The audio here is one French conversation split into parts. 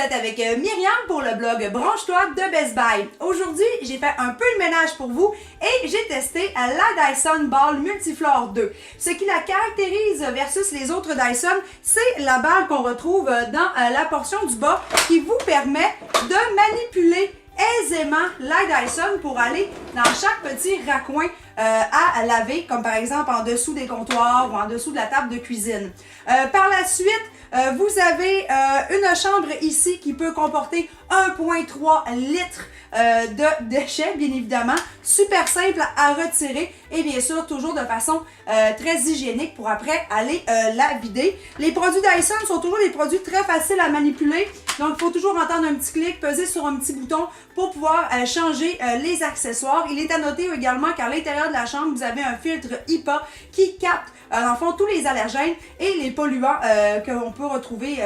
êtes avec Myriam pour le blog Branche-toi de Best Buy. Aujourd'hui, j'ai fait un peu de ménage pour vous et j'ai testé la Dyson Ball Multiflore 2. Ce qui la caractérise versus les autres Dyson, c'est la balle qu'on retrouve dans la portion du bas qui vous permet de manipuler aisément la Dyson pour aller dans chaque petit raccoin à laver, comme par exemple en dessous des comptoirs ou en dessous de la table de cuisine. Par la suite, vous avez une chambre ici qui peut comporter 1,3 litres de déchets, bien évidemment. Super simple à retirer et bien sûr toujours de façon très hygiénique pour après aller la vider. Les produits Dyson sont toujours des produits très faciles à manipuler. Donc, il faut toujours entendre un petit clic, peser sur un petit bouton pour pouvoir changer les accessoires. Il est à noter également qu'à l'intérieur de la chambre, vous avez un filtre HEPA qui capte, en fond, tous les allergènes et les polluants qu'on peut retrouver,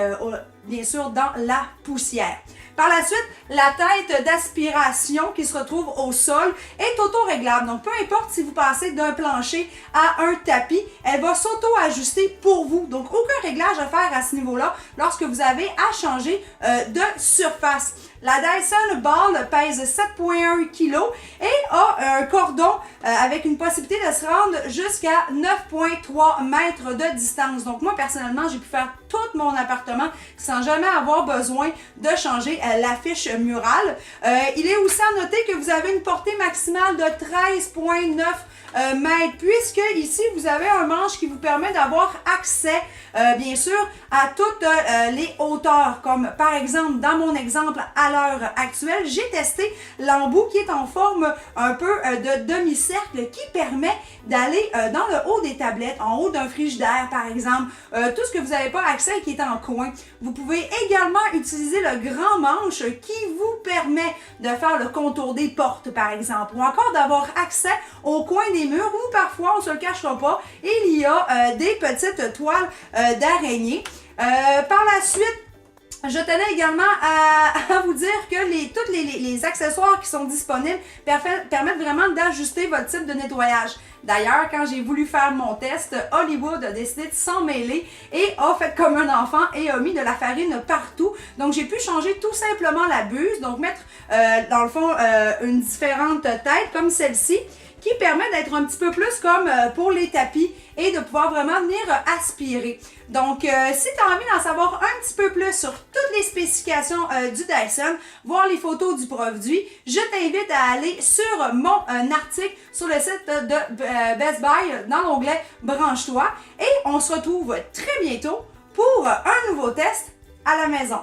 bien sûr, dans la poussière. Par la suite, la tête d'aspiration qui se retrouve au sol est auto-réglable. Donc, peu importe si vous passez d'un plancher à un tapis, elle va s'auto-ajuster pour vous. Donc, aucun réglage à faire à ce niveau-là lorsque vous avez à changer de surface. La Dyson Ball pèse 7,1 kg et a un cordon avec une possibilité de se rendre jusqu'à 9,3 mètres de distance. Donc, moi, personnellement, j'ai pu faire tout mon appartement sans jamais avoir besoin de changer l'affiche murale. Il est aussi à noter que vous avez une portée maximale de 13,9 mètres, puisque ici, vous avez un manche qui vous permet d'avoir accès, bien sûr, à toutes les hauteurs, comme par exemple, dans mon exemple, à l'heure actuelle, j'ai testé l'embout qui est en forme un peu de demi-cercle qui permet d'aller dans le haut des tablettes, en haut d'un frigidaire, par exemple, tout ce que vous n'avez pas accès et qui est en coin. Vous pouvez également utiliser le grand manche qui vous permet de faire le contour des portes, par exemple, ou encore d'avoir accès au coin des murs où parfois, on ne se le cachera pas, il y a des petites toiles d'araignée. Par la suite, je tenais également à vous dire que tous les accessoires qui sont disponibles permettent vraiment d'ajuster votre type de nettoyage. D'ailleurs, quand j'ai voulu faire mon test, Hollywood a décidé de s'en mêler et a fait comme un enfant et a mis de la farine partout. Donc, j'ai pu changer tout simplement la buse, donc mettre dans le fond une différente tête comme celle-ci, qui permet d'être un petit peu plus comme pour les tapis et de pouvoir vraiment venir aspirer. Donc, si tu as envie d'en savoir un petit peu plus sur toutes les spécifications du Dyson, voir les photos du produit, je t'invite à aller sur mon article sur le site de Best Buy dans l'onglet Branche-toi et on se retrouve très bientôt pour un nouveau test à la maison.